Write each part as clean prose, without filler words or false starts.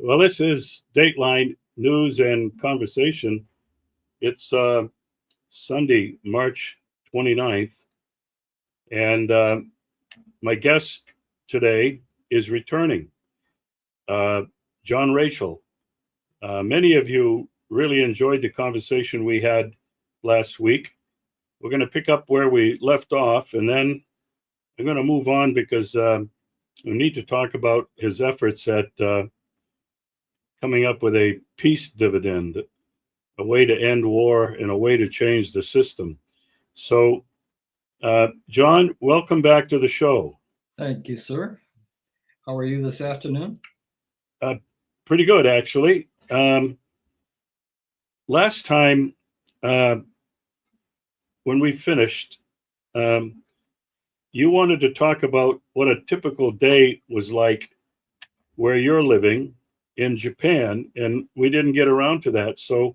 Well, this is Dateline News and Conversation. It's Sunday, March 29th, and my guest today is returning, John Rachel. Many of you really enjoyed the conversation we had last week. We're going to pick up where we left off, and then I'm going to move on because we need to talk about his efforts at coming up with a peace dividend, a way to end war and a way to change the system. So, John, welcome back to the show. Thank you, sir. How are you this afternoon? Pretty good, actually. Last time, when we finished, you wanted to talk about what a typical day was like where you're living in Japan, and we didn't get around to that. So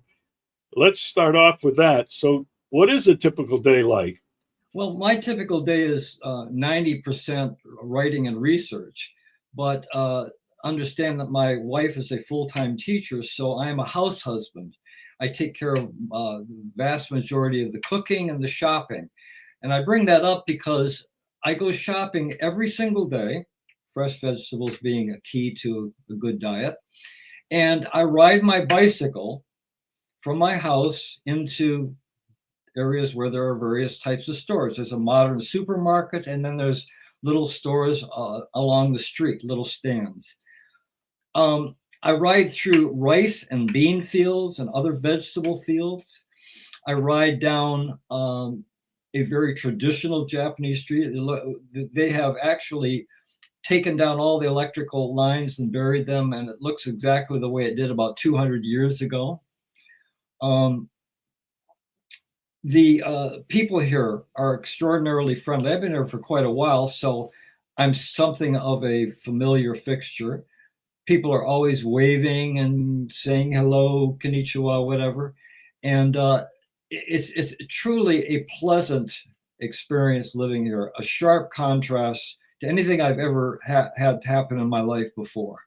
let's start off with that. So what is a typical day like? Well, my typical day is 90% writing and research, but understand that my wife is a full-time teacher, so I am a house husband. I take care of the vast majority of the cooking and the shopping. And I bring that up because I go shopping every single day, fresh vegetables being a key to a good diet. And I ride my bicycle from my house into areas where there are various types of stores. There's a modern supermarket, and then there's little stores along the street, little stands. I ride through rice and bean fields and other vegetable fields. I ride down a very traditional Japanese street. They have actually taken down all the electrical lines and buried them, and it looks exactly the way it did about 200 years ago. The people here are extraordinarily friendly. I've been here for quite a while, so I'm something of a familiar fixture. People are always waving and saying hello, konnichiwa, whatever. And it's truly a pleasant experience living here, a sharp contrast to anything I've ever had happen in my life before.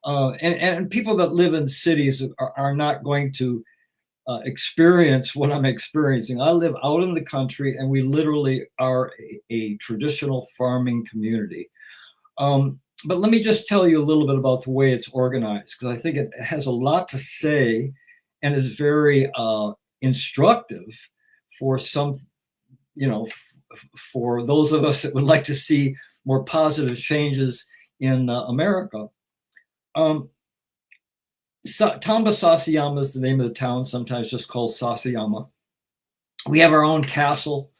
And people that live in cities are not going to experience what I'm experiencing. I live out in the country, and we literally are a traditional farming community. But let me just tell you a little bit about the way it's organized, because I think it has a lot to say and is very instructive for some, for those of us that would like to see more positive changes in America. Tamba Sasayama is the name of the town, sometimes just called Sasayama. We have our own castle.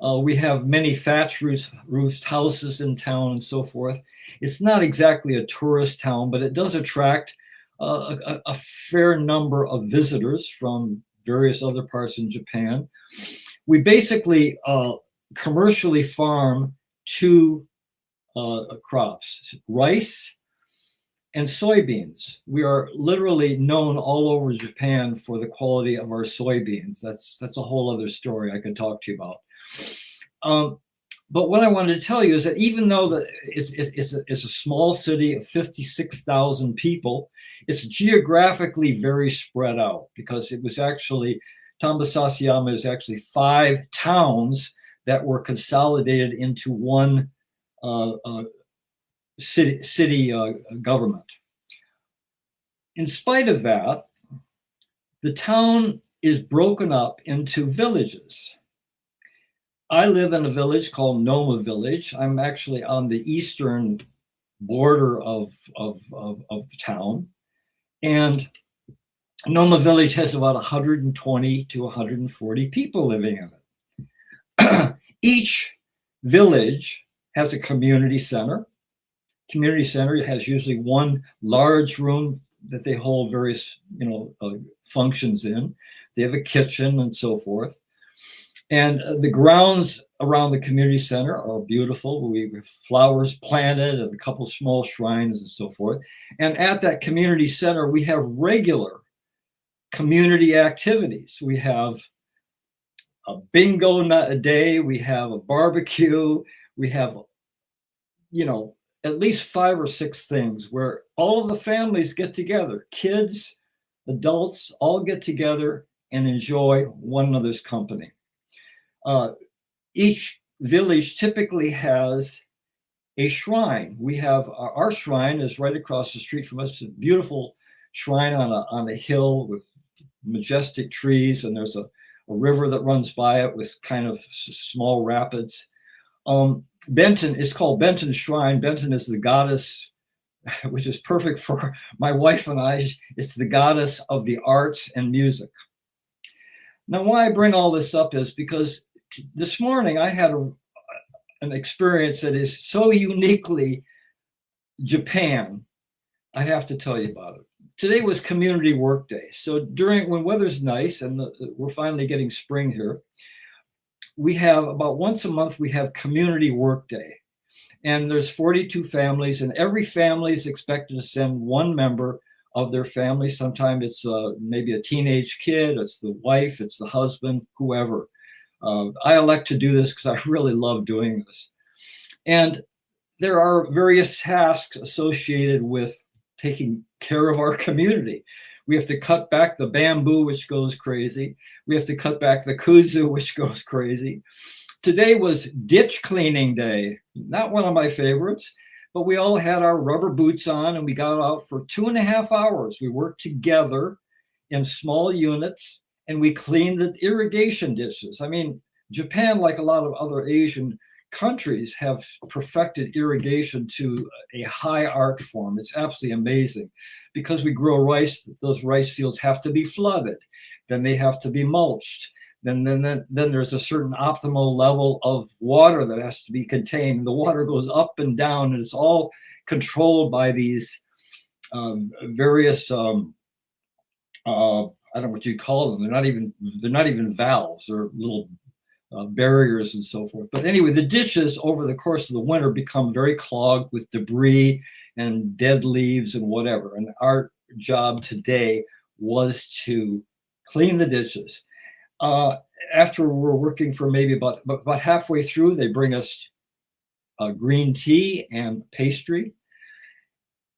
We have many thatch roofed houses in town and so forth. It's not exactly a tourist town, but it does attract a fair number of visitors from various other parts in Japan. We basically commercially farm two crops, rice and soybeans. We are literally known all over Japan for the quality of our soybeans. That's a whole other story I could talk to you about. But what I wanted to tell you is that even though it's a small city of 56,000 people, it's geographically very spread out, because it was actually, Tamba Sasayama is actually 5 towns that were consolidated into one city government. In spite of that, the town is broken up into villages. I live in a village called Noma Village. I'm actually on the eastern border of the town. And Noma Village has about 120 to 140 people living in it. Each village has a community center. Community center has usually one large room that they hold various, functions in. They have a kitchen and so forth. And the grounds around the community center are beautiful. We have flowers planted and a couple small shrines and so forth. And at that community center, we have regular community activities. We have a bingo a day. We have a barbecue. We have, at least 5 or 6 things where all of the families get together, kids, adults, all get together and enjoy one another's company. Each village typically has a shrine. We have our shrine is right across the street from us, a beautiful shrine on a hill with majestic trees, and there's a river that runs by it with kind of small rapids. Benton is called Benton Shrine. Benton is the goddess, which is perfect for my wife and I. It's the goddess of the arts and music. Now, why I bring all this up is because this morning I had an experience that is so uniquely Japan. I have to tell you about it. Today was Community Work Day. So when weather's nice and we're finally getting spring here, we have about once a month, we have Community Work Day. And there's 42 families, and every family is expected to send one member of their family. Sometimes it's maybe a teenage kid, it's the wife, it's the husband, whoever. I elect to do this because I really love doing this. And there are various tasks associated with taking care of our community. We have to cut back the bamboo, which goes crazy. We have to cut back the kudzu, which goes crazy. Today was ditch cleaning day. Not one of my favorites, but we all had our rubber boots on and we got out for 2.5 hours. We worked together in small units and we cleaned the irrigation ditches. I mean, Japan, like a lot of other Asian countries, have perfected irrigation to a high art form. It's absolutely amazing. Because we grow rice, those rice fields have to be flooded. Then they have to be mulched. Then there's a certain optimal level of water that has to be contained. The water goes up and down, and it's all controlled by these various I don't know what you call them. They're not even valves or little barriers and so forth. But anyway, the ditches over the course of the winter become very clogged with debris and dead leaves and whatever. And our job today was to clean the ditches. After we're working for maybe about halfway through, they bring us green tea and pastry.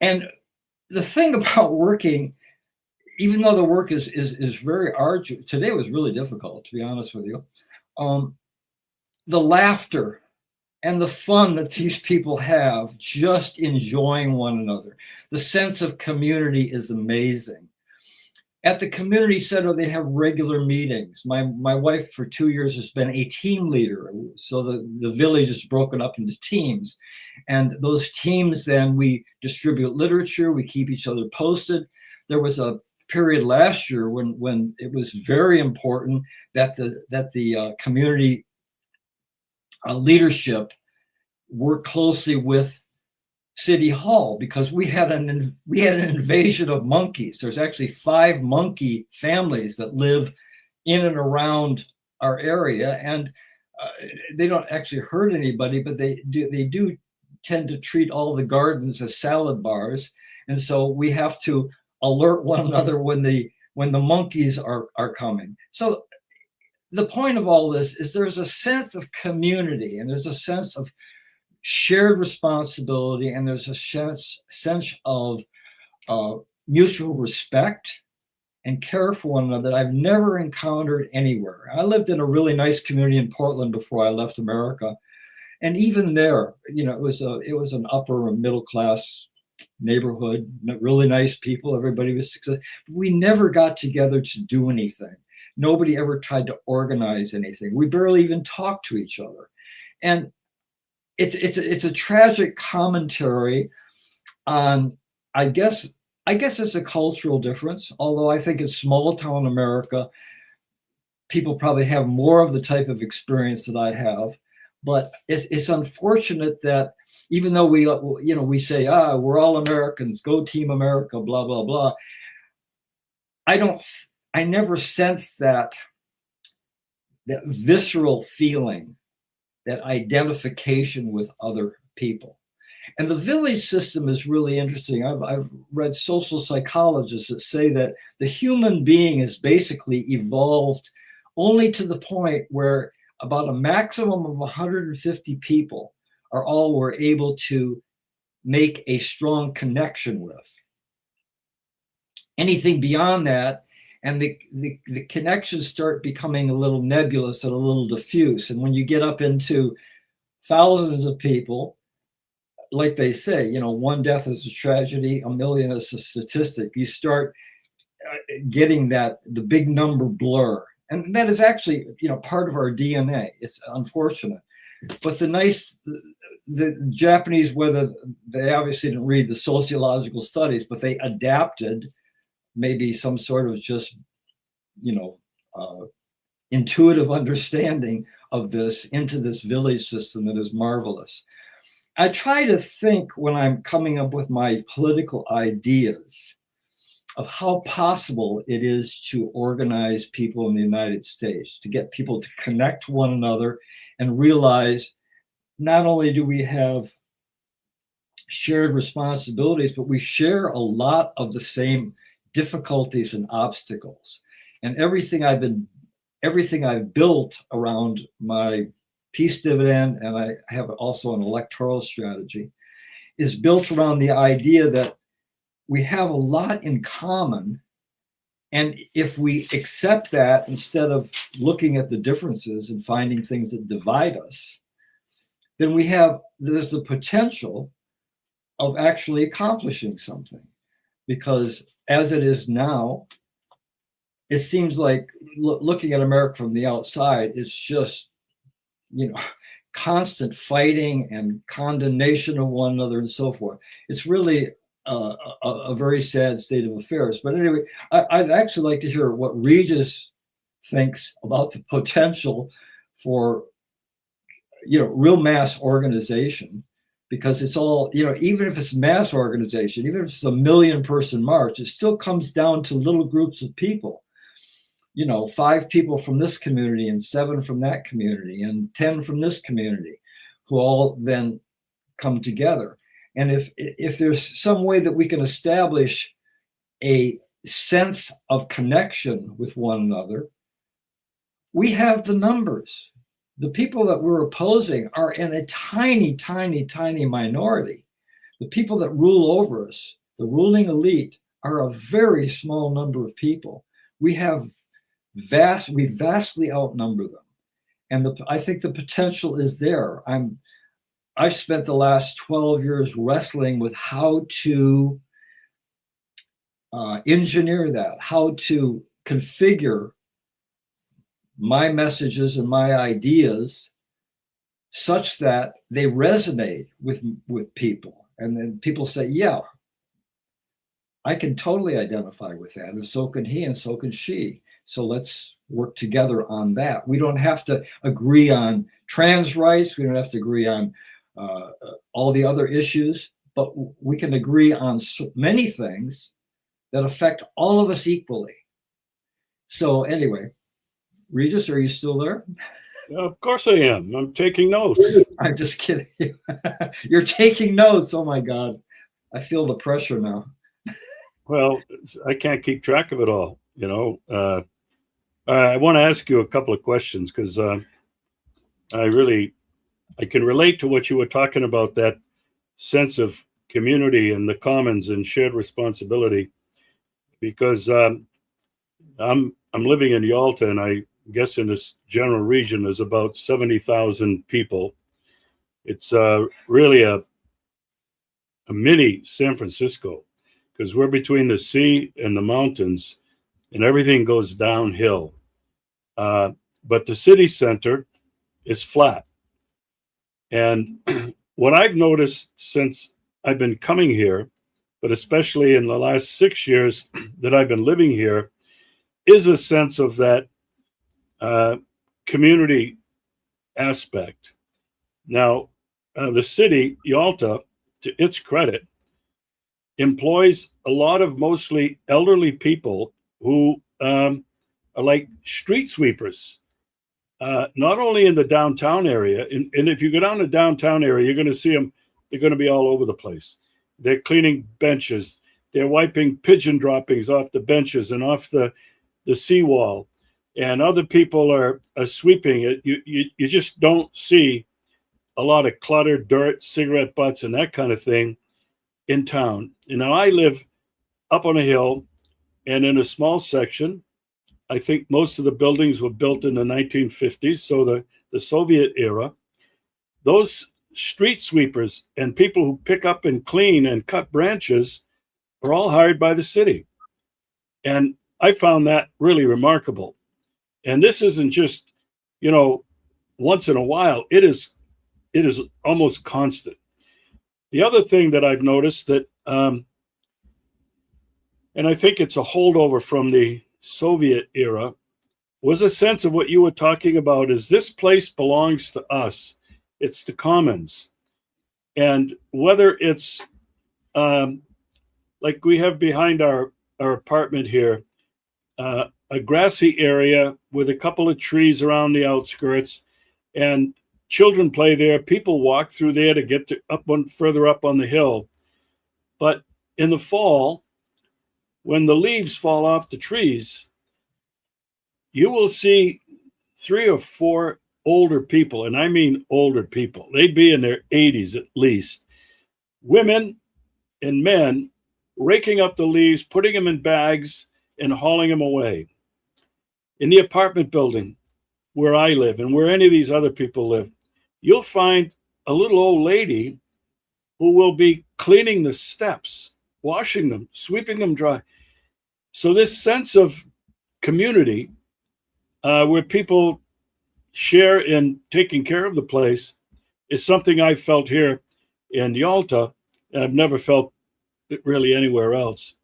And the thing about working, even though the work is very arduous, today was really difficult, to be honest with you. The laughter and the fun that these people have just enjoying one another. The sense of community is amazing. At the community center, they have regular meetings. My wife for 2 years has been a team leader. So the village is broken up into teams. And those teams, then we distribute literature, we keep each other posted. There was a period last year when it was very important that the community leadership work closely with City Hall, because we had an invasion of monkeys. There's actually 5 monkey families that live in and around our area, and they don't actually hurt anybody, but they do tend to treat all the gardens as salad bars, and so we have to alert one another when the monkeys are coming. So the point of all this is there's a sense of community, and there's a sense of shared responsibility, and there's a sense of mutual respect and care for one another that I've never encountered anywhere. I lived in a really nice community in Portland before I left America, and even there, it was an upper middle class neighborhood, really nice people. Everybody was successful. We never got together to do anything. Nobody ever tried to organize anything. We barely even talked to each other, and it's a tragic commentary on, I guess it's a cultural difference. Although I think in small town America, people probably have more of the type of experience that I have. But it's unfortunate that even though we say we're all Americans, go Team America, blah blah blah. I never sensed that visceral feeling, that identification with other people. And the village system is really interesting. I've read social psychologists that say that the human being is basically evolved only to the point where about a maximum of 150 people were able to make a strong connection with. Anything beyond that, and the connections start becoming a little nebulous and a little diffuse. And when you get up into thousands of people, like they say, you know, one death is a tragedy, a million is a statistic. You start getting that, the big number blur. And that is actually, you know, part of our DNA. It's unfortunate. But the Japanese, whether they obviously didn't read the sociological studies, but they adapted maybe some sort of just, you know, intuitive understanding of this into this village system that is marvelous. I try to think when I'm coming up with my political ideas of how possible it is to organize people in the United States, to get people to connect one another and realize not only do we have shared responsibilities, but we share a lot of the same difficulties and obstacles. And everything I've built around my peace dividend, and I have also an electoral strategy, is built around the idea that we have a lot in common. And if we accept that instead of looking at the differences and finding things that divide us, then there's the potential of actually accomplishing something. Because as it is now, it seems like looking at America from the outside, it's just, you know, constant fighting and condemnation of one another and so forth. It's really a very sad state of affairs. But anyway, I'd actually like to hear what Regis thinks about the potential for, you know, real mass organization, because it's all, you know, even if it's mass organization, even if it's a 1 million person march, it still comes down to little groups of people. You know, 5 people from this community and 7 from that community and 10 from this community, who all then come together. And if there's some way that we can establish a sense of connection with one another, we have the numbers. The people that we're opposing are in a tiny, tiny, tiny minority. The people that rule over us, the ruling elite, are a very small number of people. We vastly outnumber them. And I think the potential is there. I spent the last 12 years wrestling with how to engineer that, how to configure my messages and my ideas such that they resonate with people. And then people say, yeah, I can totally identify with that. And so can he, and so can she. So let's work together on that. We don't have to agree on trans rights. We don't have to agree on all the other issues, but we can agree on many things that affect all of us equally. So anyway, Regis, are you still there? Of course I am. I'm taking notes. I'm just kidding. You're taking notes. Oh my God. I feel the pressure now. Well, I can't keep track of it all, you know. I want to ask you a couple of questions because I can relate to what you were talking about, that sense of community and the commons and shared responsibility, because I'm living in Yalta, and I guess in this general region there's about 70,000 people. It's really a mini San Francisco, because we're between the sea and the mountains, and everything goes downhill. But the city center is flat. And what I've noticed since I've been coming here, but especially in the last 6 years that I've been living here, is a sense of that community aspect. Now, the city, Yalta, to its credit, employs a lot of mostly elderly people who are like street sweepers, not only in the downtown area. And if you go down the downtown area, you're going to see them. They're going to be all over the place. They're cleaning benches. They're wiping pigeon droppings off the benches and off the seawall. And other people are sweeping it. You just don't see a lot of clutter, dirt, cigarette butts, and that kind of thing in town. And now I live up on a hill and in a small section. I think most of the buildings were built in the 1950s, so the Soviet era. Those street sweepers and people who pick up and clean and cut branches are all hired by the city. And I found that really remarkable. And this isn't just, once in a while. It is almost constant. The other thing that I've noticed that, and I think it's a holdover from the Soviet era, was a sense of what you were talking about is this place belongs to us. It's the commons. And whether it's like we have behind our apartment here, a grassy area with a couple of trees around the outskirts, and children play there. People walk through there to get to further up on the hill. But in the fall, when the leaves fall off the trees, you will see 3 or 4 older people, and I mean older people. They'd be in their 80s at least. Women and men raking up the leaves, putting them in bags, and hauling them away. In the apartment building where I live and where any of these other people live, you'll find a little old lady who will be cleaning the steps, washing them, sweeping them dry. So this sense of community where people share in taking care of the place is something I've felt here in Yalta, and I've never felt it really anywhere else.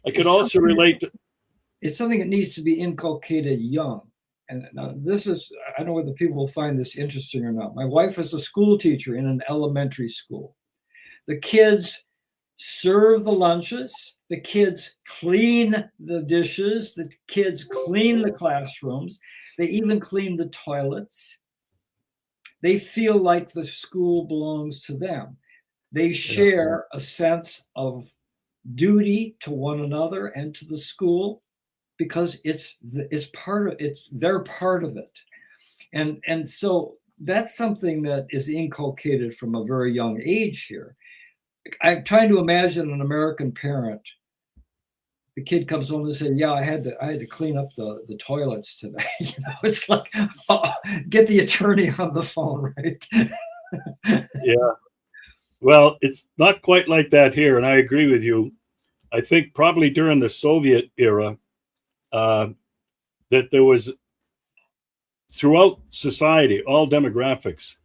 I could also relate to... It's something that needs to be inculcated young. And now this is, I don't know whether people will find this interesting or not. My wife was a school teacher in an elementary school. The kids serve the lunches, the kids clean the dishes, the kids clean the classrooms, they even clean the toilets. They feel like the school belongs to them. They share a sense of duty to one another and to the school because they're part of it. And so that's something that is inculcated from a very young age here. I'm trying to imagine an American parent. The kid comes home and says, "Yeah, I had to clean up the toilets today." It's like, oh, get the attorney on the phone, right? Yeah. Well, it's not quite like that here, and I agree with you. I think probably during the Soviet era, that there was throughout society, all demographics,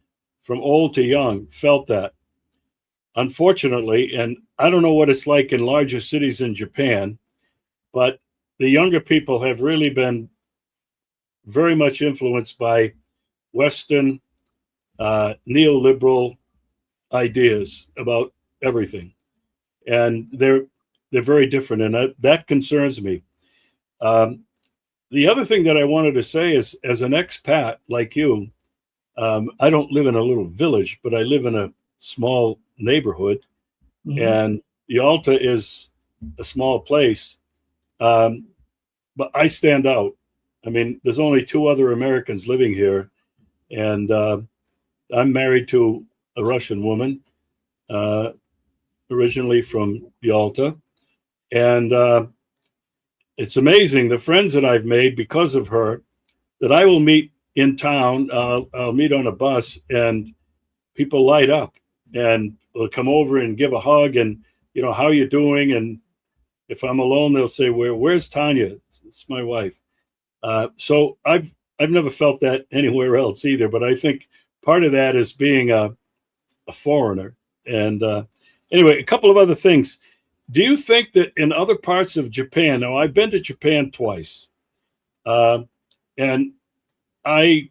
from old to young, felt that. Unfortunately, and I don't know what it's like in larger cities in Japan, but the younger people have really been very much influenced by Western neoliberal ideas about everything, and they're very different, and that concerns me. The other thing that I wanted to say is, as an expat like you, I don't live in a little village, but I live in a small neighborhood, and Yalta is a small place, but I stand out. I mean, there's only 2 other Americans living here, and I'm married to a Russian woman, originally from Yalta, and it's amazing the friends that I've made because of her, that I will meet in town. I'll meet on a bus, and people light up and will come over and give a hug and, how you doing? And if I'm alone, they'll say, where's Tanya? It's my wife. So I've never felt that anywhere else either, but I think part of that is being a foreigner. And anyway, a couple of other things. Do you think that in other parts of Japan, now I've been to Japan twice, and I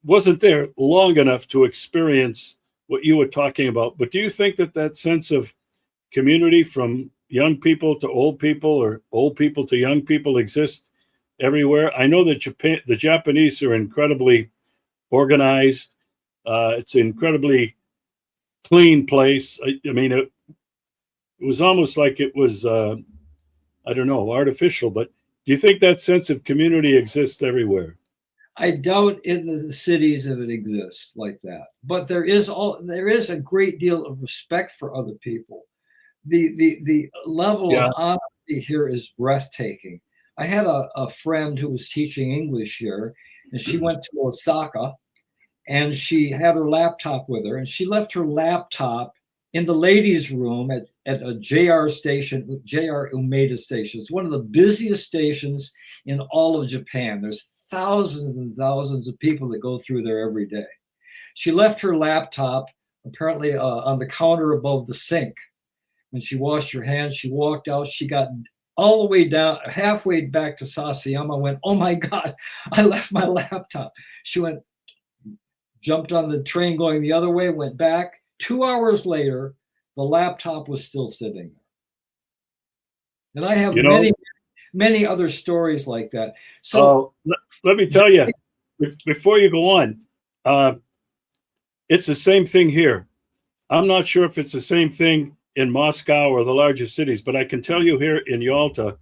wasn't there long enough to experience what you were talking about, but do you think that sense of community from young people to old people, or old people to young people, exists everywhere? I know that the Japanese are incredibly organized. It's an incredibly clean place. I mean, it was almost like it was, I don't know, artificial, but do you think that sense of community exists everywhere? I doubt in the cities if it exists like that, but there is a great deal of respect for other people. The level Yeah. of honesty here is breathtaking. I had a friend who was teaching English here, and she went to Osaka, and she had her laptop with her, and she left her laptop in the ladies' room at a JR station, JR Umeda station. It's one of the busiest stations in all of Japan. There's thousands and thousands of people that go through there every day. She left her laptop apparently on the counter above the sink. When she washed her hands, she walked out. She got all the way down, halfway back to Sasayama, went, "Oh my God, I left my laptop." She went, jumped on the train going the other way, went back. 2 hours later, the laptop was still sitting there. And I have many other stories like that. So let me tell you, before you go on, it's the same thing here. I'm not sure if it's the same thing in Moscow or the larger cities, but I can tell you here in Yalta,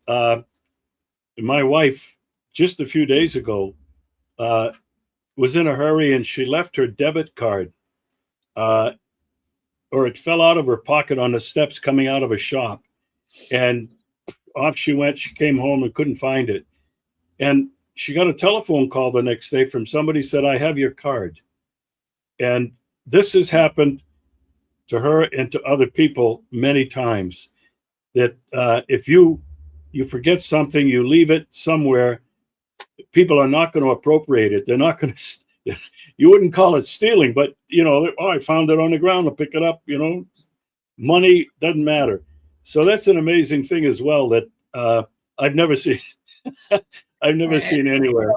my wife, just a few days ago, was in a hurry and she left her debit card, or it fell out of her pocket on the steps coming out of a shop. And off she went. She came home and couldn't find it. And she got a telephone call the next day from somebody said, "I have your card." And this has happened to her and to other people many times, that if you forget something, you leave it somewhere, people are not going to appropriate it. They're not going to, you wouldn't call it stealing, but, I found it on the ground, I'll pick it up, money doesn't matter. So that's an amazing thing as well that I've never seen. I've never seen anywhere.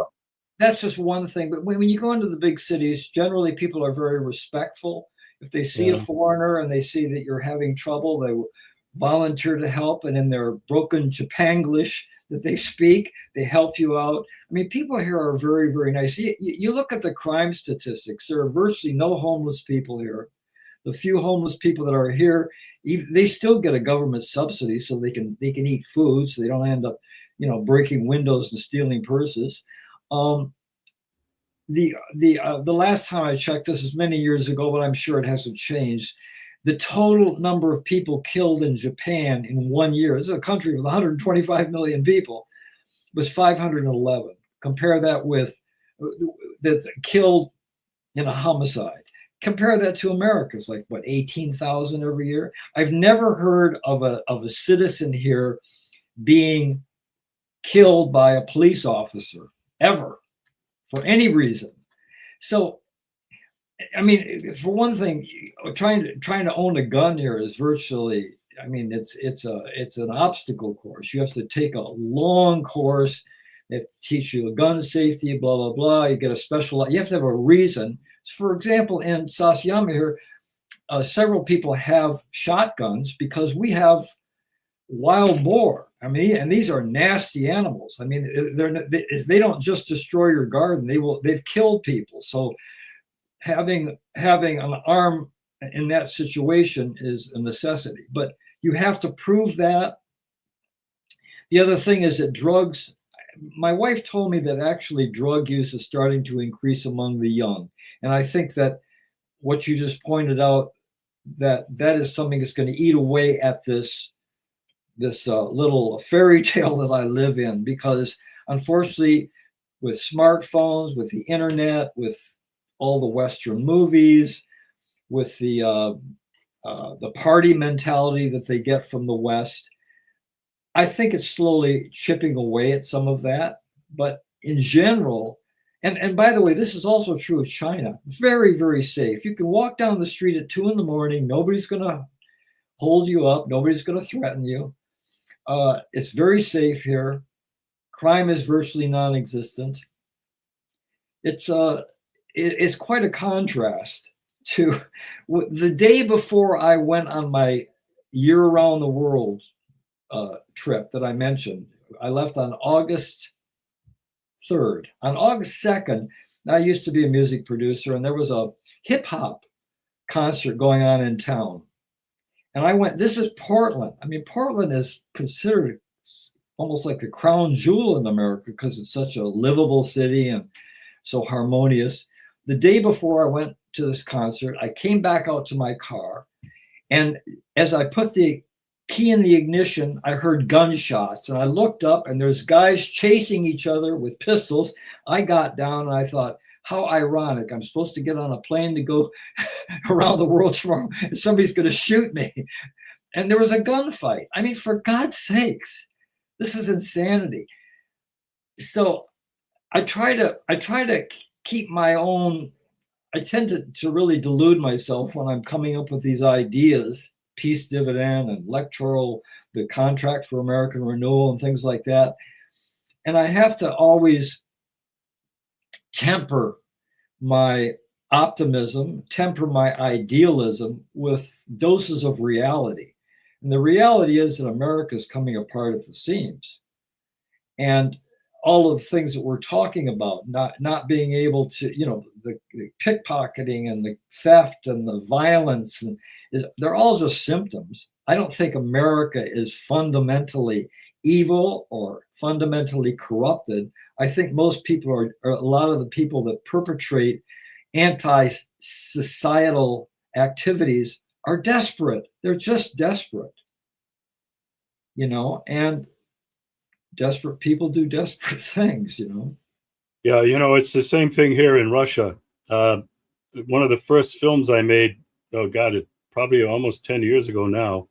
That's just one thing. But when you go into the big cities, generally people are very respectful. If they see a foreigner and they see that you're having trouble, they will volunteer to help. And in their broken Japanglish that they speak, they help you out. I mean, people here are very, very nice. You look at the crime statistics. There are virtually no homeless people here. The few homeless people that are here, they still get a government subsidy so they can eat food, so they don't end up, breaking windows and stealing purses. The last time I checked, this is many years ago, but I'm sure it hasn't changed. The total number of people killed in Japan in 1 year, this is a country with 125 million people, was 511. Compare that with that's killed in a homicide. Compare that to America's, like what, 18,000 every year. I've never heard of a citizen here being killed by a police officer ever, for any reason. So, I mean, for one thing, trying to own a gun here is virtually, I mean, it's an obstacle course. You have to take a long course. They have to teach you gun safety, blah blah blah. You get a special. You have to have a reason. For example, in Sasayama here, several people have shotguns because we have wild boar. I mean, and these are nasty animals. I mean, they don't just destroy your garden. They've killed people. So having an arm in that situation is a necessity. But you have to prove that. The other thing is that drugs. My wife told me that actually drug use is starting to increase among the young, and I think that what you just pointed out, that is something that's going to eat away at this little fairy tale that I live in, because unfortunately with smartphones, with the internet, with all the Western movies, with the party mentality that they get from the West, I think it's slowly chipping away at some of that. But in general, and by the way, this is also true of China, very, very safe. You can walk down the street at 2 a.m. Nobody's going to hold you up. Nobody's going to threaten you. It's very safe here. Crime is virtually non-existent. It's quite a contrast to the day before I went on my year around the world trip that I mentioned. I left on August 3rd. On August 2nd, I used to be a music producer, and there was a hip hop concert going on in town. And I went, this is Portland. I mean, Portland is considered almost like the crown jewel in America because it's such a livable city and so harmonious. The day before I went to this concert, I came back out to my car, And as I put the key in the ignition, I heard gunshots, and I looked up, and there's guys chasing each other with pistols. I got down and I thought, how ironic. I'm supposed to get on a plane to go around the world tomorrow, and somebody's going to shoot me. And there was a gunfight. I mean, for God's sakes, this is insanity. So I try to keep my own. I tend to really delude myself when I'm coming up with these ideas, peace dividend and electoral, the contract for American renewal and things like that. And I have to always temper my optimism, temper my idealism with doses of reality. And the reality is that America is coming apart at the seams. And all of the things that we're talking about, not being able to, the pickpocketing and the theft and the violence, and they're all just symptoms. I don't think America is fundamentally evil or fundamentally corrupted. I think most people are a lot of the people that perpetrate anti-societal activities are desperate. They're just desperate, and desperate people do desperate things, Yeah, it's the same thing here in Russia. One of the first films I made, oh God, it probably almost 10 years ago now,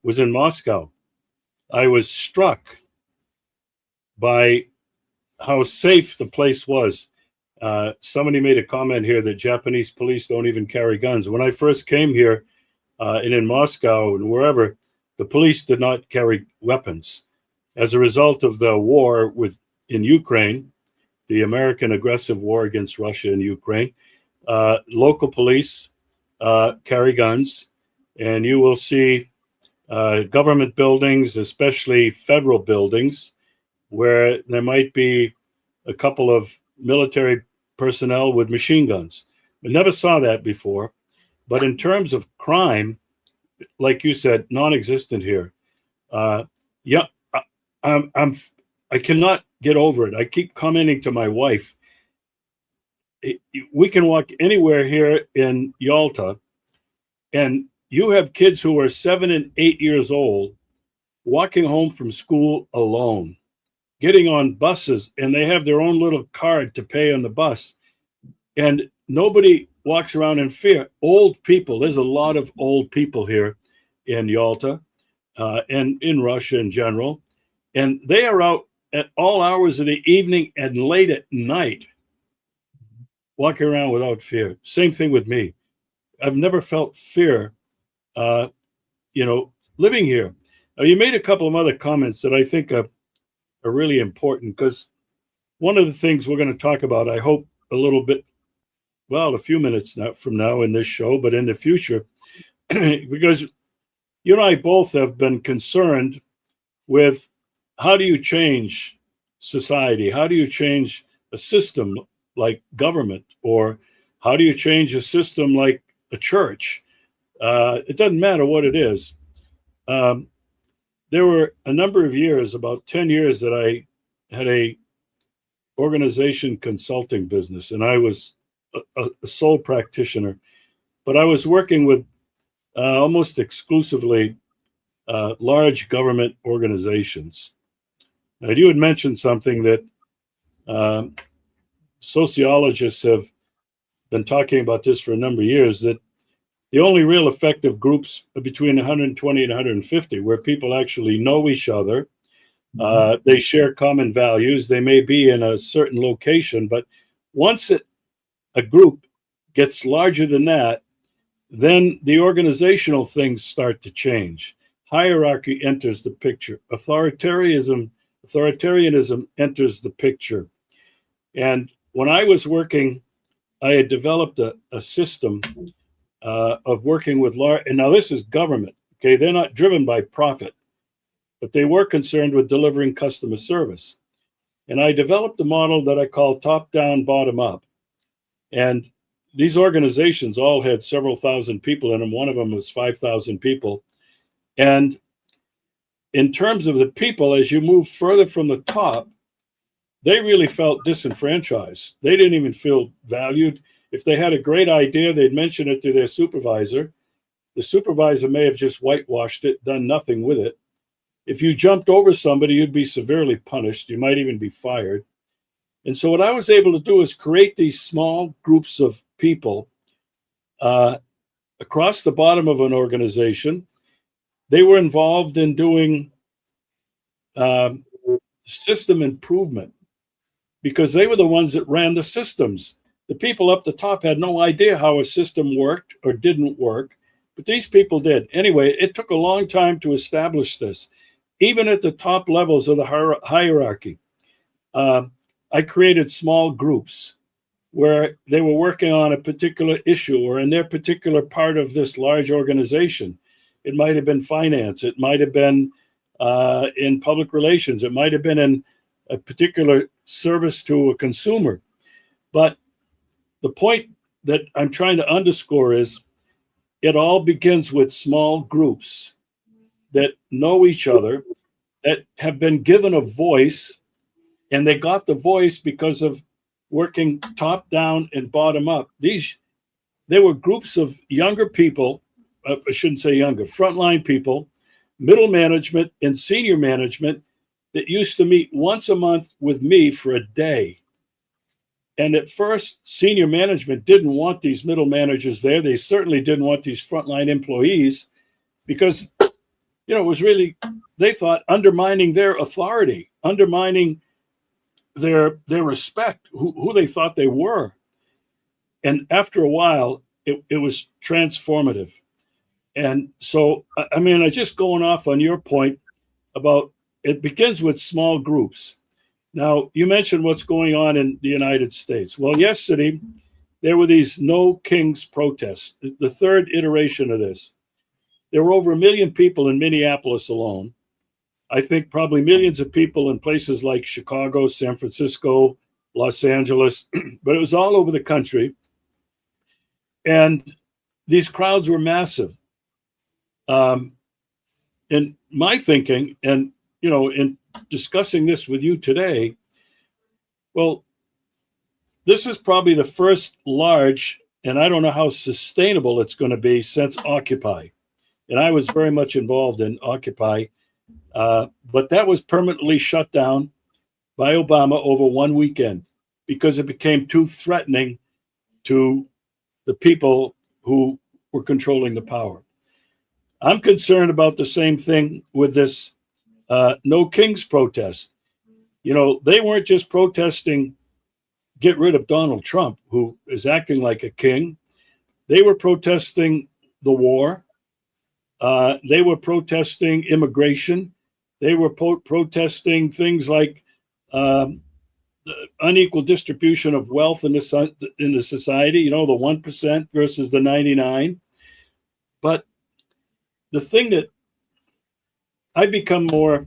was in Moscow. I was struck by how safe the place was. Somebody made a comment here that Japanese police don't even carry guns. When I first came here, and in Moscow and wherever, the police did not carry weapons. As a result of the war in Ukraine, the American aggressive war against Russia and Ukraine, local police carry guns, and you will see government buildings, especially federal buildings, where there might be a couple of military personnel with machine guns. I never saw that before. But in terms of crime, like you said, non-existent here. Yeah, I cannot get over it. I keep commenting to my wife. We can walk anywhere here in Yalta, and you have kids who are 7 and 8 years old walking home from school alone, getting on buses, and they have their own little card to pay on the bus. And nobody walks around in fear. Old people, there's a lot of old people here in Yalta and in Russia in general. And they are out at all hours of the evening and late at night, walking around without fear. Same thing with me. I've never felt fear, living here. You made a couple of other comments that I think are really important, because one of the things we're going to talk about, I hope a little bit, a few minutes from now in this show, but in the future, because you and I both have been concerned with how do you change society? How do you change a system like government? Or how do you change a system like a church? It doesn't matter what it is. There were a number of years, about 10 years, that I had a organization consulting business, and I was a sole practitioner, but I was working with almost exclusively large government organizations. Now, you had mentioned something that sociologists have been talking about this for a number of years, that the only real effective groups are between 120 and 150, where people actually know each other. They share common values. They may be in a certain location, but once a group gets larger than that, then the organizational things start to change. Hierarchy enters the picture. Authoritarianism enters the picture. And when I was working, I had developed a system of working with large, and now this is government, okay? They're not driven by profit, but they were concerned with delivering customer service. And I developed a model that I call top-down, bottom-up. And these organizations all had several thousand people in them. One of them was 5,000 people. And in terms of the people, as you move further from the top, they really felt disenfranchised. They didn't even feel valued. If they had a great idea, they'd mention it to their supervisor. The supervisor may have just whitewashed it, done nothing with it. If you jumped over somebody, you'd be severely punished. You might even be fired. And so what I was able to do is create these small groups of people across the bottom of an organization. They were involved in doing system improvement because they were the ones that ran the systems. The people up the top had no idea how a system worked or didn't work, but these people did. Anyway, it took a long time to establish this, even at the top levels of the hierarchy. I created small groups where they were working on a particular issue or in their particular part of this large organization. It might have been finance. It might have been in public relations. It might have been in a particular service to a consumer. But the point that I'm trying to underscore is it all begins with small groups that know each other, that have been given a voice, and they got the voice because of working top down and bottom up. There were groups of younger people, I shouldn't say younger, frontline people, middle management and senior management that used to meet once a month with me for a day. And at first, senior management didn't want these middle managers there. They certainly didn't want these frontline employees because, it was really, they thought, undermining their authority, undermining their respect, who they thought they were. And after a while, it was transformative. And so, I mean, just going off on your point about it begins with small groups. Now, you mentioned what's going on in the United States. Well, yesterday, there were these No Kings protests, the third iteration of this. There were over 1 million people in Minneapolis alone. I think probably millions of people in places like Chicago, San Francisco, Los Angeles, but it was all over the country. And these crowds were massive. In my thinking, and in discussing this with you today, well, this is probably the first large, and I don't know how sustainable it's going to be since Occupy. And I was very much involved in Occupy, but that was permanently shut down by Obama over one weekend because it became too threatening to the people who were controlling the power. I'm concerned about the same thing with this No Kings protest. They weren't just protesting, get rid of Donald Trump, who is acting like a king. They were protesting the war. They were protesting immigration. They were protesting things like the unequal distribution of wealth in the society, the 1% versus the 99. But the thing that I've become more,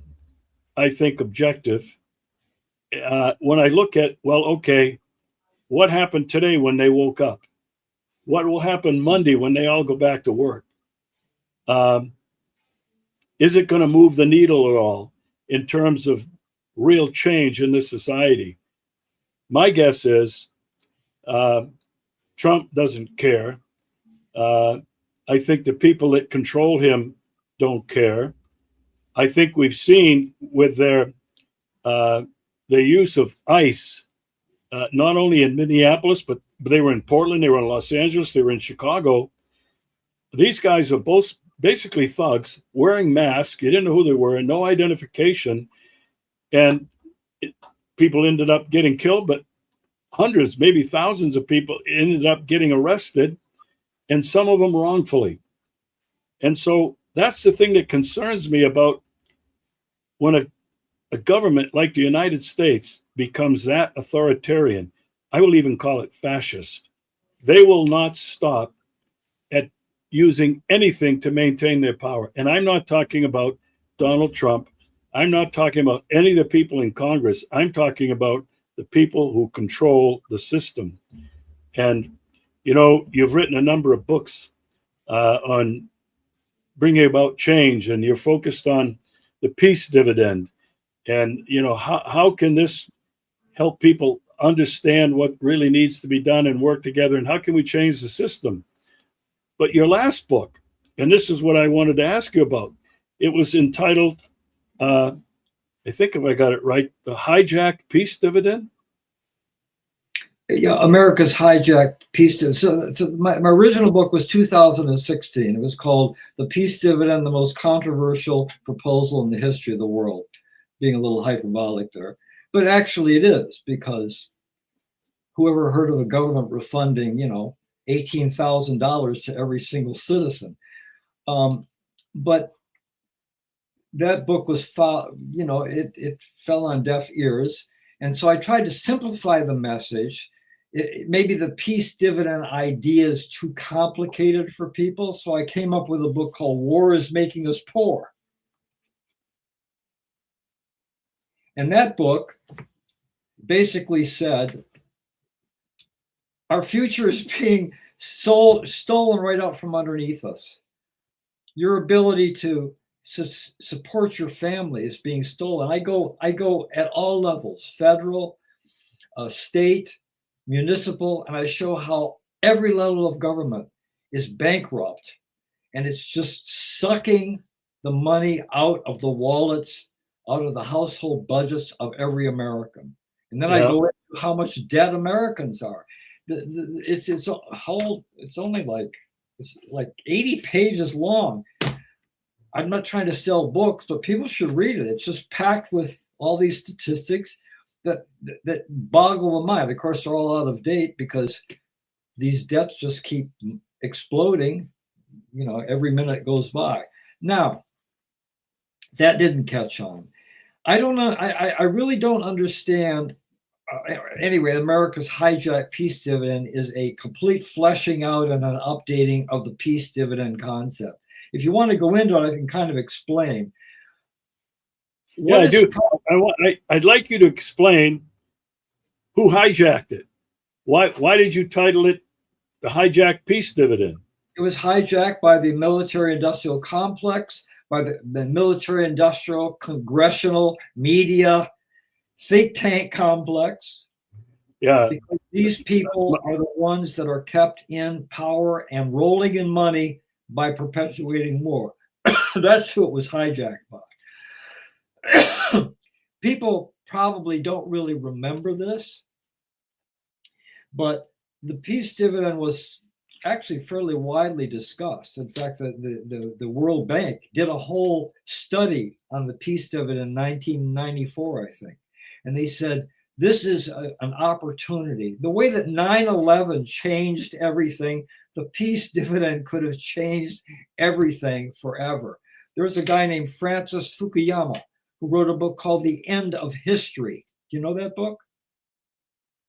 I think, objective when I look at, well, okay, what happened today when they woke up? What will happen Monday when they all go back to work? Is it going to move the needle at all in terms of real change in this society? My guess is Trump doesn't care. I think the people that control him don't care. I think we've seen with their use of ICE, not only in Minneapolis, but they were in Portland, they were in Los Angeles, they were in Chicago. These guys are both basically thugs wearing masks. You didn't know who they were, no identification. And people ended up getting killed, but hundreds, maybe thousands of people ended up getting arrested, and some of them wrongfully. And so that's the thing that concerns me about when a government like the United States becomes that authoritarian. I will even call it fascist. They will not stop at using anything to maintain their power. And I'm not talking about Donald Trump. I'm not talking about any of the people in Congress. I'm talking about the people who control the system. And, you've written a number of books on bringing about change, and you're focused on the peace dividend. And, how can this help people understand what really needs to be done and work together? And how can we change the system? But your last book, and this is what I wanted to ask you about. It was entitled, I think if I got it right, The Hijacked Peace Dividend. Yeah, America's Hijacked Peace Dividend. So my original book was 2016. It was called The Peace Dividend, the most controversial proposal in the history of the world. Being a little hyperbolic there. But actually it is, because whoever heard of a government refunding, $18,000 to every single citizen? But that book was, it fell on deaf ears. And so I tried to simplify the message. Maybe the peace dividend idea is too complicated for people. So I came up with a book called War is Making Us Poor. And that book basically said, our future is being stolen right out from underneath us. Your ability to support your family is being stolen. I go at all levels, federal, state, municipal, and I show how every level of government is bankrupt, and it's just sucking the money out of the wallets, out of the household budgets of every American. And then I go into how much debt Americans are. It's only like 80 pages long. I'm not trying to sell books, but people should read it. It's just packed with all these statistics that boggle the mind. Of course, they're all out of date because these debts just keep exploding, every minute goes by. Now, that didn't catch on. I don't know. I really don't understand. Anyway, America's Hijacked Peace Dividend is a complete fleshing out and an updating of the peace dividend concept. If you want to go into it, I can kind of explain. I do. I'd like you to explain who hijacked it. Why did you title it The Hijacked Peace Dividend? It was hijacked by the military-industrial complex, by the military-industrial, congressional, media, think tank complex. Yeah. Because these people are the ones that are kept in power and rolling in money by perpetuating war. That's who it was hijacked by. People probably don't really remember this, but the peace dividend was actually fairly widely discussed. In fact, the World Bank did a whole study on the peace dividend in 1994, I think. And they said, this is an opportunity. The way that 9/11 changed everything, the peace dividend could have changed everything forever. There was a guy named Francis Fukuyama who wrote a book called The End of History. Do you know that book?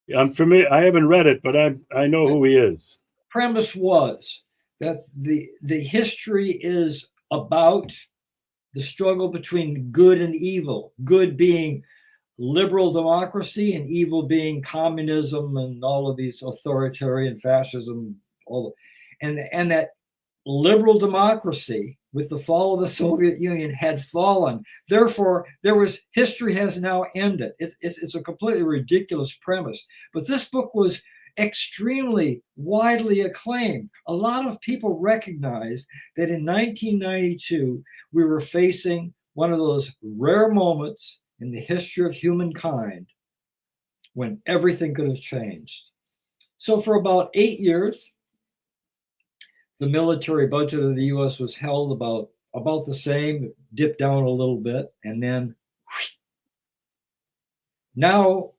Yeah, I'm familiar. I haven't read it, but I know who he is. Premise was that the history is about the struggle between good and evil, good being liberal democracy and evil being communism and all of these authoritarian fascism, and that liberal democracy with the fall of the Soviet Union had fallen. Therefore, history has now ended. It's a completely ridiculous premise. But this book was extremely widely acclaimed. A lot of people recognized that in 1992, we were facing one of those rare moments in the history of humankind when everything could have changed. So for about 8 years, the military budget of the US was held about the same, dipped down a little bit, and then now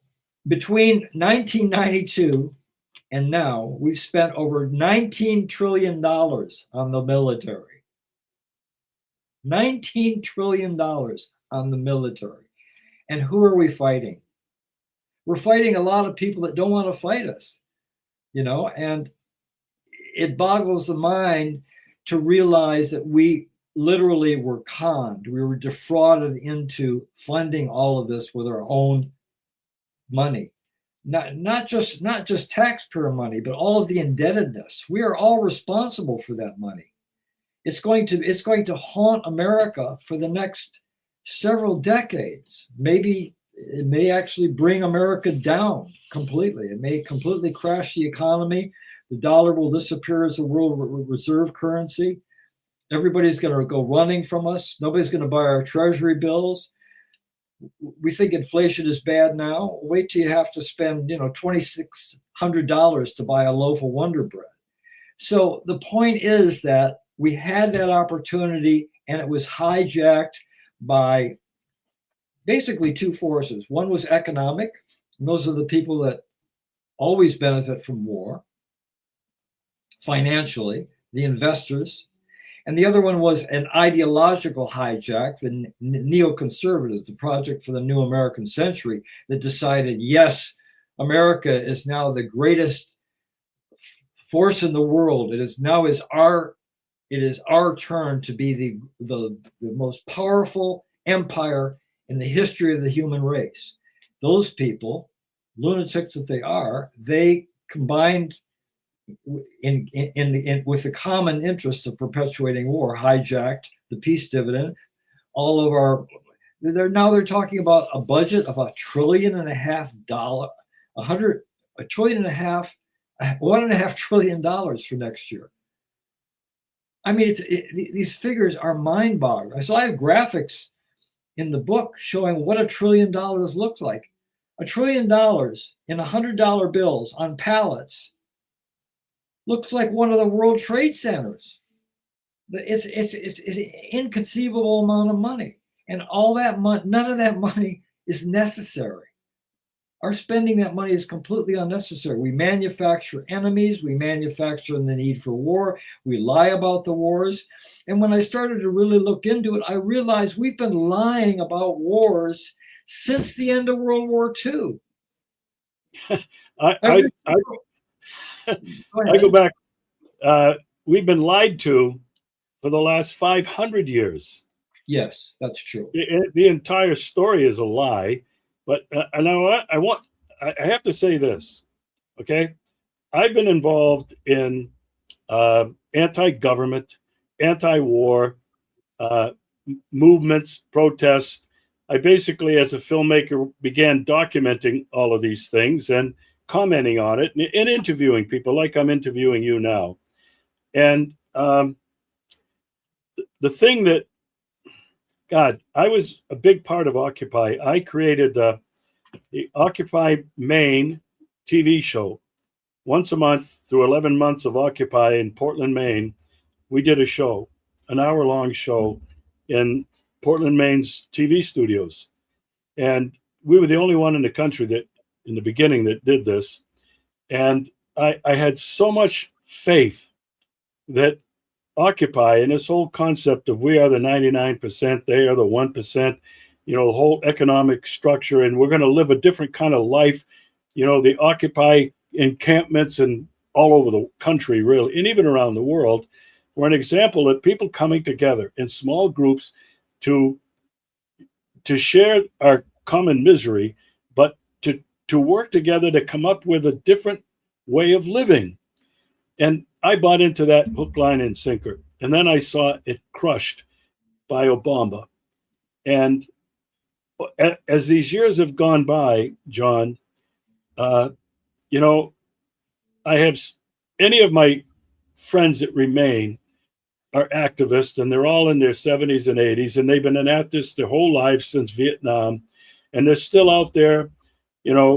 between 1992 and now, we've spent over $19 trillion on the military. $19 trillion on the military. And who are we fighting? We're fighting a lot of people that don't want to fight us, and it boggles the mind to realize that we literally were conned. We were defrauded into funding all of this with our own money. Not just taxpayer money, but all of the indebtedness. We are all responsible for that money. It's going to haunt America for the next several decades. Maybe it may actually bring America down completely. It may completely crash the economy. The dollar will disappear as a world reserve currency. Everybody's going to go running from us. Nobody's going to buy our treasury bills. We think inflation is bad now. Wait till you have to spend, $2,600 to buy a loaf of Wonder Bread. So the point is that we had that opportunity, and it was hijacked by basically two forces. One was economic, and those are the people that always benefit from war financially, the investors. And the other one was an ideological hijack, the neoconservatives, the Project for the New American Century, that decided, yes, America is now the greatest force in the world. It is our turn to be the most powerful empire in the history of the human race. Those people, lunatics that they are, they combined in with the common interest of perpetuating war, hijacked the peace dividend. All of our they're talking about a budget of $1.5 trillion, $1.5 trillion for next year. I mean, these figures are mind-boggling. So I have graphics in the book showing what $1 trillion looks like. $1 trillion in $100 bills on pallets looks like one of the World Trade Centers. It's an inconceivable amount of money, and all that money, none of that money is necessary. Our spending that money is completely unnecessary. We manufacture enemies. We manufacture the need for war. We lie about the wars. And when I started to really look into it, I realized we've been lying about wars since the end of World War II. I go back. We've been lied to for the last 500 years. Yes, that's true. The entire story is a lie. But I have to say this, okay? I've been involved in anti-government, anti-war movements, protests. I basically, as a filmmaker, began documenting all of these things and commenting on it and interviewing people like I'm interviewing you now. And the thing that, God, I was a big part of Occupy. I created the Occupy Maine TV show. Once a month through 11 months of Occupy in Portland, Maine, we did a show, an hour-long show in Portland, Maine's TV studios. And we were the only one in the country that, in the beginning, that did this. And I had so much faith that Occupy and this whole concept of we are the 99%, they are the 1%, the whole economic structure, and we're going to live a different kind of life. The Occupy encampments and all over the country, really, and even around the world, were an example of people coming together in small groups to share our common misery, but to work together to come up with a different way of living. And I bought into that hook, line, and sinker. And then I saw it crushed by Obama. And as these years have gone by, John, I have any of my friends that remain are activists, and they're all in their 70s and 80s, and they've been at this their whole lives since Vietnam. And they're still out there,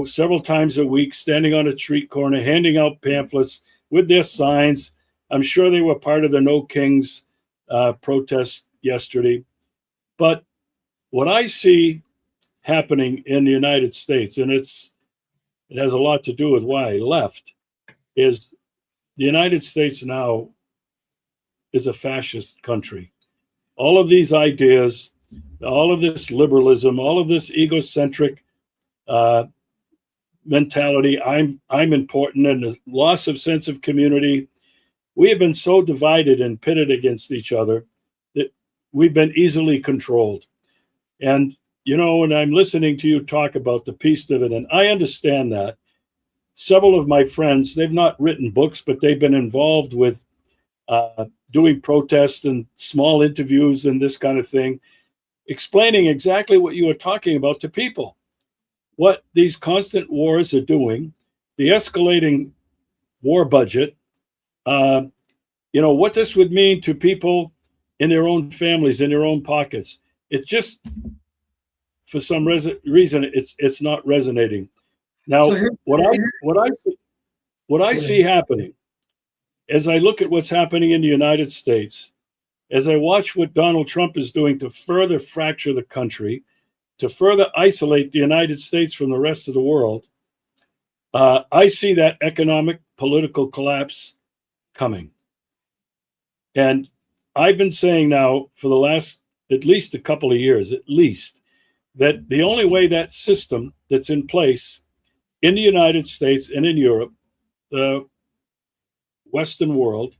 several times a week, standing on a street corner, handing out pamphlets with their signs. I'm sure they were part of the No Kings protest yesterday. But what I see happening in the United States, and it has a lot to do with why I left, is the United States now is a fascist country. All of these ideas, all of this liberalism, all of this egocentric mentality, I'm important, and the loss of sense of community. We have been so divided and pitted against each other that we've been easily controlled. And, when I'm listening to you talk about the peace dividend, I understand that. Several of my friends, they've not written books, but they've been involved with doing protests and small interviews and this kind of thing, explaining exactly what you were talking about to people. What these constant wars are doing, the escalating war budget, what this would mean to people in their own families, in their own pockets. It just, for some reason, it's not resonating. Now, So what I see happening, as I look at what's happening in the United States, as I watch what Donald Trump is doing to further fracture the country, to further isolate the United States from the rest of the world, I see that economic, political collapse coming. And I've been saying now for the last at least a couple of years, at least, that the only way that system that's in place in the United States and in Europe, the Western world,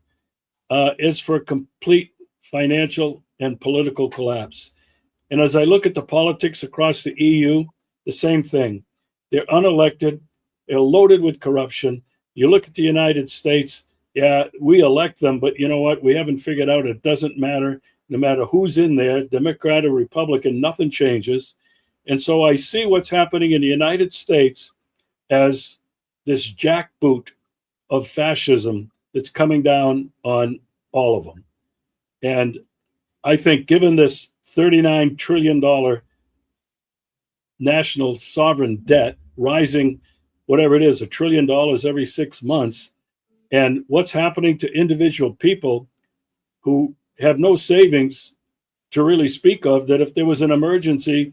is for complete financial and political collapse. And as I look at the politics across the EU, the same thing. They're unelected, they're loaded with corruption. You look at the United States, yeah, we elect them, but you know what? We haven't figured out it doesn't matter. No matter who's in there, Democrat or Republican, nothing changes. And so I see what's happening in the United States as this jackboot of fascism that's coming down on all of them. And I think given this $39 trillion national sovereign debt rising, whatever it is, $1 trillion every 6 months, and what's happening to individual people who have no savings to really speak of, that if there was an emergency,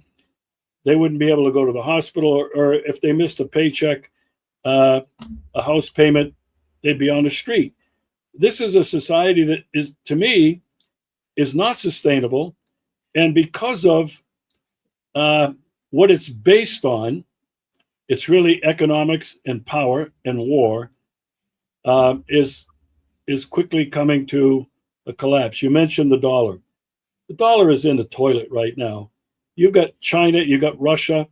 they wouldn't be able to go to the hospital, or if they missed a paycheck, a house payment, they'd be on the street. This is a society that is, to me, is not sustainable. And because of what it's based on, it's really economics and power and war, is quickly coming to a collapse. You mentioned the dollar. The dollar is in the toilet right now. You've got China, you've got Russia,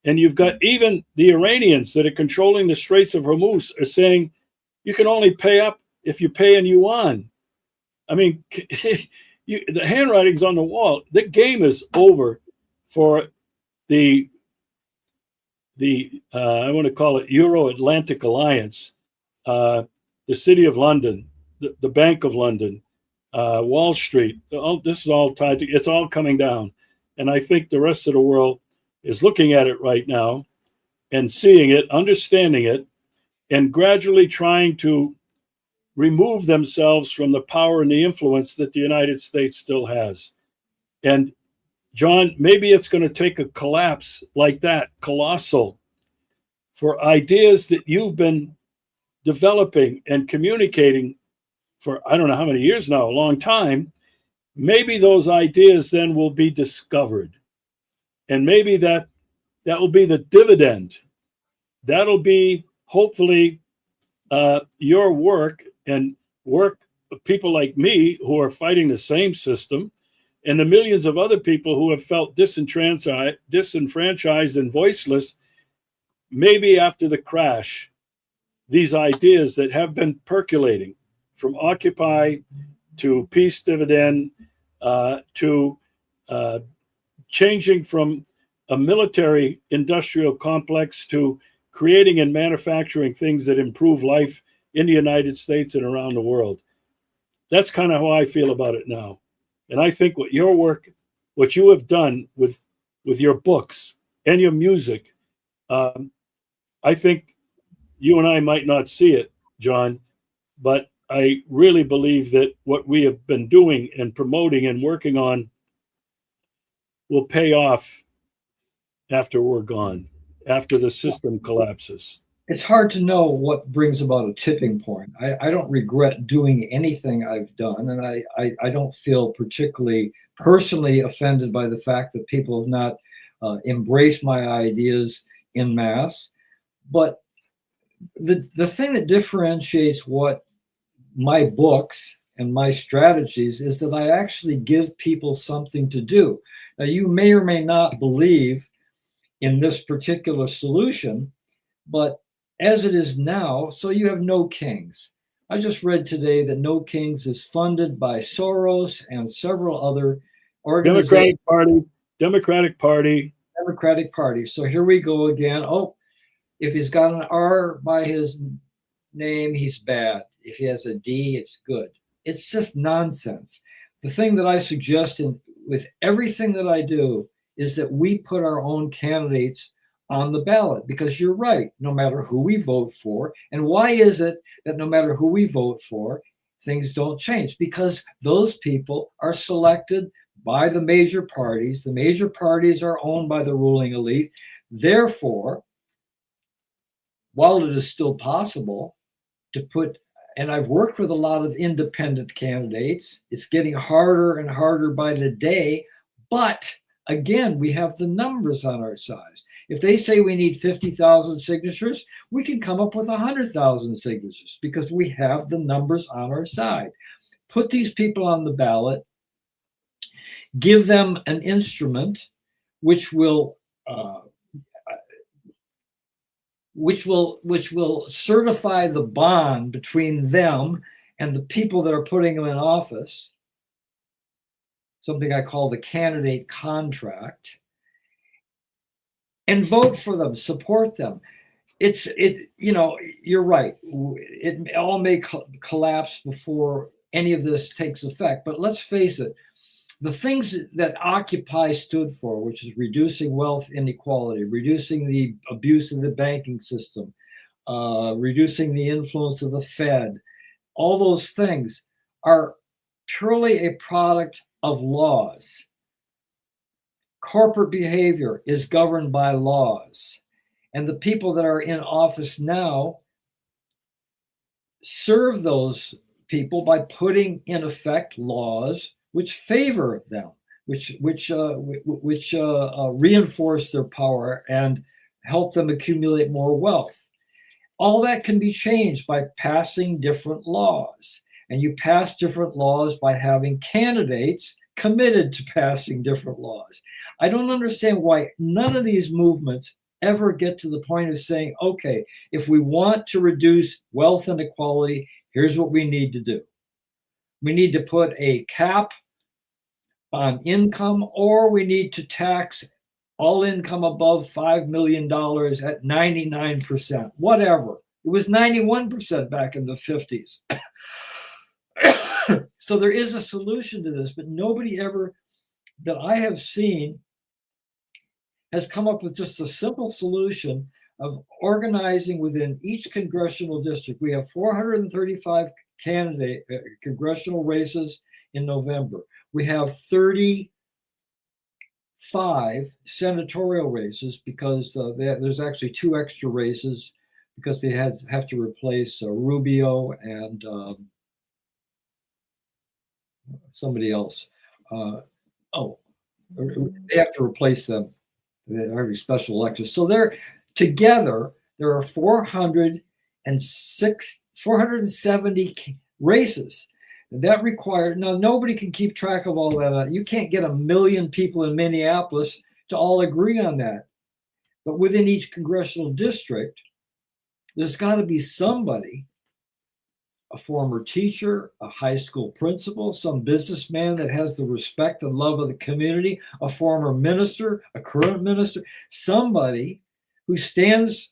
and you've got even the Iranians that are controlling the Straits of Hormuz are saying you can only pay up if you pay in yuan. I mean, the handwriting's on the wall. The game is over for the I want to call it Euro-Atlantic Alliance, the City of London, the Bank of London, Wall Street. This is all tied to, it's all coming down. And I think the rest of the world is looking at it right now and seeing it, understanding it, and gradually trying to remove themselves from the power and the influence that the United States still has. And John, maybe it's going to take a collapse like that, colossal, for ideas that you've been developing and communicating for I don't know how many years now, a long time. Maybe those ideas then will be discovered. And maybe that will be the dividend. That'll be hopefully your work and work of people like me who are fighting the same system, and the millions of other people who have felt disenfranchised and voiceless. Maybe after the crash, these ideas that have been percolating from Occupy to Peace Dividend to changing from a military industrial complex to creating and manufacturing things that improve life in the United States and around the world. That's kind of how I feel about it now. And I think what your work, what you have done with your books and your music, I think you and I might not see it, John, but I really believe that what we have been doing and promoting and working on will pay off after we're gone, after the system collapses. It's hard to know what brings about a tipping point. I don't regret doing anything I've done, and I don't feel particularly personally offended by the fact that people have not embraced my ideas en masse. But the thing that differentiates what my books and my strategies is that I actually give people something to do. Now, you may or may not believe in this particular solution, but as it is now, so you have No Kings. I just read today that No Kings is funded by Soros and several other organizations. Democratic Party. So here we go again. Oh, if he's got an R by his name, he's bad. If he has a D, it's good. It's just nonsense. the thing that I suggest with everything that I do is that we put our own candidates on the ballot, because you're right, no matter who we vote for. And why is it that no matter who we vote for, things don't change? Because those people are selected by the major parties. The major parties are owned by the ruling elite. Therefore, while it is still possible to put, and I've worked with a lot of independent candidates, it's getting harder and harder by the day. But again, we have the numbers on our side. If they say we need 50,000 signatures, we can come up with 100,000 signatures because we have the numbers on our side. Put these people on the ballot, give them an instrument which will certify the bond between them and the people that are putting them in office, something I call the candidate contract, and vote for them, support them. You're right. It all may collapse before any of this takes effect. But let's face it, the things that Occupy stood for, which is reducing wealth inequality, reducing the abuse of the banking system, reducing the influence of the Fed, all those things are purely a product of laws. Corporate behavior is governed by laws. And the people that are in office now serve those people by putting in effect laws which favor them, which reinforce their power and help them accumulate more wealth. All that can be changed by passing different laws. And you pass different laws by having candidates committed to passing different laws. I don't understand why none of these movements ever get to the point of saying, okay, if we want to reduce wealth inequality, here's what we need to do. We need to put a cap on income, or we need to tax all income above $5 million at 99%, whatever. It was 91% back in the 50s. So there is a solution to this, but nobody ever that I have seen has come up with just a simple solution of organizing within each congressional district. We have 435 congressional races in November. We have 35 senatorial races because there's actually 2 extra races because they have to replace Rubio and somebody else. They have to replace them. They're having special elections. So they're together, there are 470 races. That required, now nobody can keep track of all that. You can't get 1 million people in Minneapolis to all agree on that. But within each congressional district, there's got to be somebody, a former teacher, a high school principal, some businessman that has the respect and love of the community, a former minister, a current minister, somebody who stands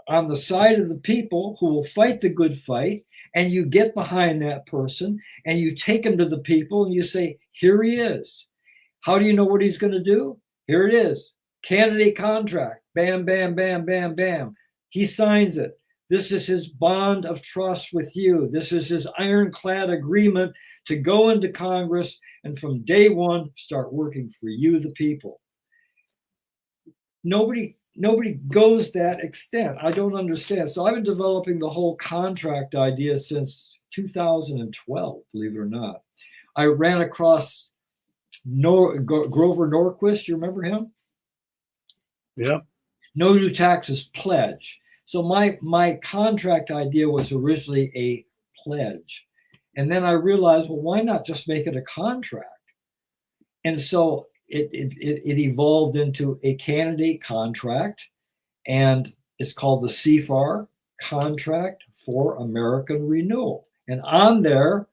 on the side of the people who will fight the good fight. And you get behind that person and you take him to the people and you say, here he is. How do you know what he's going to do? Here it is. Candidate contract. Bam, bam, bam, bam, bam. He signs it. This is his bond of trust with you. This is his ironclad agreement to go into Congress and from day one start working for you, the people. Nobody goes that extent. I don't understand. So I've been developing the whole contract idea since 2012, believe it or not. I ran across Grover Norquist. You remember him? Yeah. No New Taxes pledge. So my contract idea was originally a pledge. And then I realized, well, why not just make it a contract? And so it evolved into a candidate contract, and it's called the CFAR, Contract for American Renewal. And on there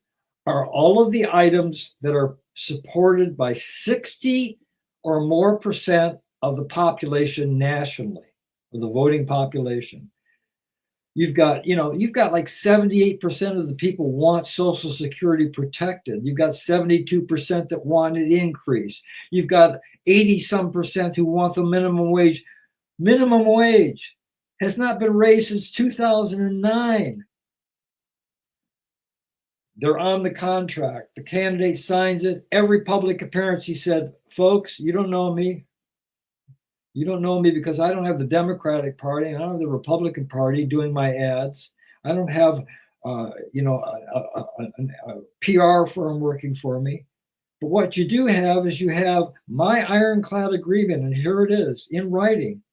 are all of the items that are supported by 60 or more % of the population nationally, or the voting population. You've got like 78% of the people want Social Security protected. You've got 72% that want it increased. You've got 80 some percent who want the minimum wage. Minimum wage has not been raised since 2009. They're on the contract. The candidate signs it. Every public appearance, he said, folks, you don't know me. You don't know me because I don't have the Democratic Party and I don't have the Republican Party doing my ads. I don't have, a PR firm working for me. But what you do have is you have my ironclad agreement, and here it is in writing.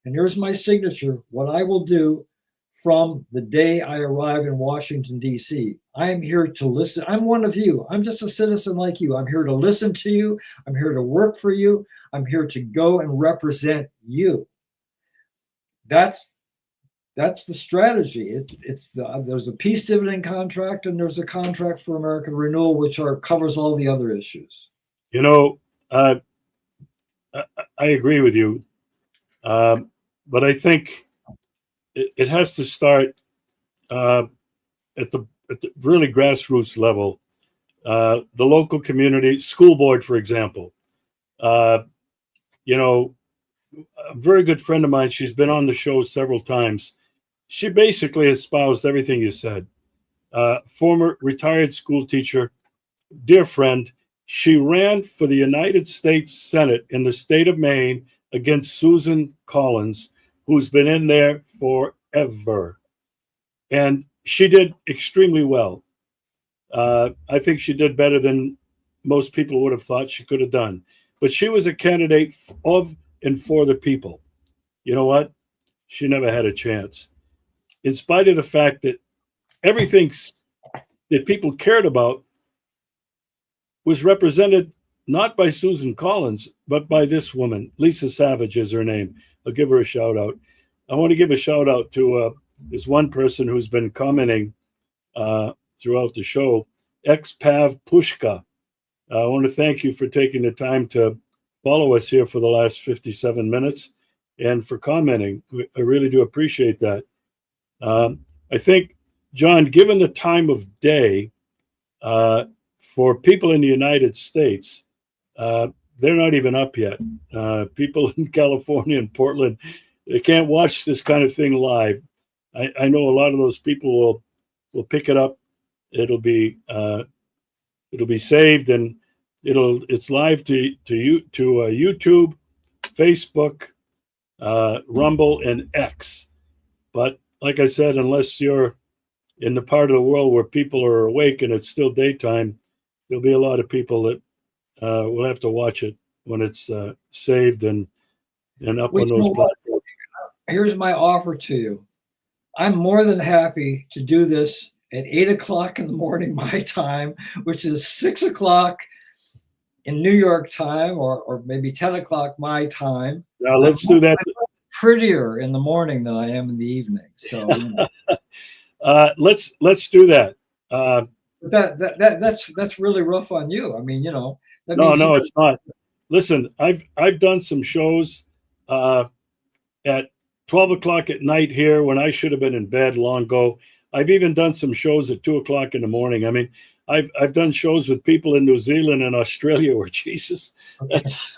And here's my signature, what I will do from the day I arrive in Washington, D.C. I am here to listen. I'm one of you. I'm just a citizen like you. I'm here to listen to you. I'm here to work for you. I'm here to go and represent you. That's the strategy. There's a peace dividend contract and there's a contract for American renewal, which covers all the other issues. I agree with you, but I think it has to start at the really grassroots level. The local community, school board, for example. A very good friend of mine, she's been on the show several times. She basically espoused everything you said. Former retired school teacher, dear friend. She ran for the United States Senate in the state of Maine against Susan Collins, who's been in there forever. And she did extremely well. I think she did better than most people would have thought she could have done. But she was a candidate of and for the people. You know what? She never had a chance. In spite of the fact that everything that people cared about was represented not by Susan Collins, but by this woman. Lisa Savage is her name. I'll give her a shout out. I want to give a shout out to this one person who's been commenting throughout the show, Xpav Pushka. I want to thank you for taking the time to follow us here for the last 57 minutes and for commenting. I really do appreciate that. I think, John, given the time of day, for people in the United States, they're not even up yet. People in California and Portland, they can't watch this kind of thing live. I know a lot of those people will pick it up. It'll be saved and it's live to YouTube, Facebook, Rumble, and X. But like I said, unless you're in the part of the world where people are awake and it's still daytime, there'll be a lot of people that will have to watch it when it's saved and up on those platforms. Here's my offer to you. I'm more than happy to do this at 8 o'clock in the morning, my time, which is 6 o'clock in New York time, or maybe 10 o'clock my time. Now let's do that. I'm prettier in the morning than I am in the evening. So let's do that. That's really rough on you. I mean, no, it's not. Listen, I've done some shows at 12 o'clock at night here when I should have been in bed long ago. I've even done some shows at 2 o'clock in the morning. I mean, I've done shows with people in New Zealand and Australia where Jesus, that's,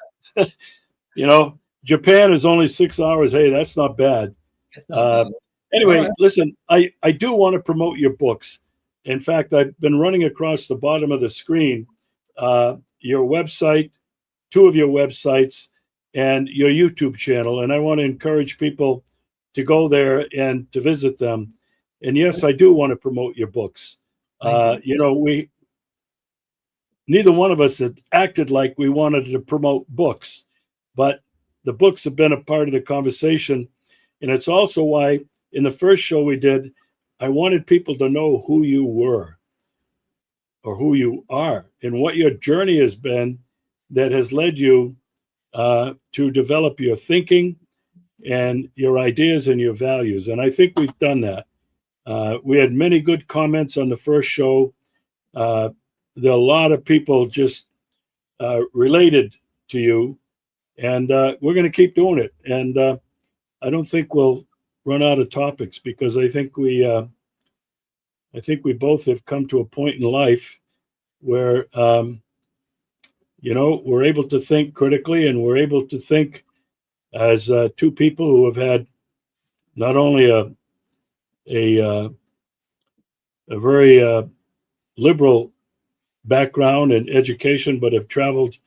Japan is only 6 hours. Hey, that's not bad. Anyway, right. Listen, I do want to promote your books. In fact, I've been running across the bottom of the screen, your website, two of your websites, and your YouTube channel. And I want to encourage people to go there and to visit them. And yes, I do want to promote your books. We neither one of us had acted like we wanted to promote books, but the books have been a part of the conversation. And it's also why in the first show we did, I wanted people to know who you were or who you are and what your journey has been that has led you to develop your thinking and your ideas and your values. And I think we've done that. We had many good comments on the first show. There are a lot of people just related to you, and we're going to keep doing it. And I don't think we'll run out of topics, because I think we both have come to a point in life where we're able to think critically, and we're able to think as two people who have had not only a very liberal background and education, but have traveled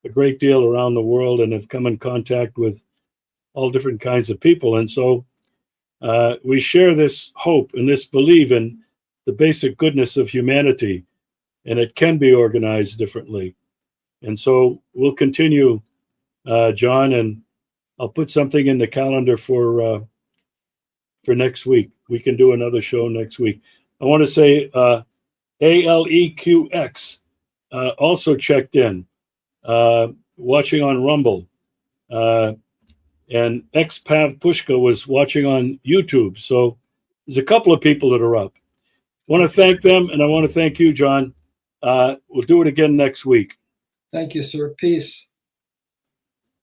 a great deal around the world and have come in contact with all different kinds of people. And so we share this hope and this belief in the basic goodness of humanity, and it can be organized differently. And so we'll continue, John, and I'll put something in the calendar for next week. We can do another show next week. I want to say ALEQX also checked in, watching on Rumble. And XPav Pushka was watching on YouTube. So there's a couple of people that are up. I want to thank them, and I want to thank you, John. We'll do it again next week. Thank you, sir. Peace.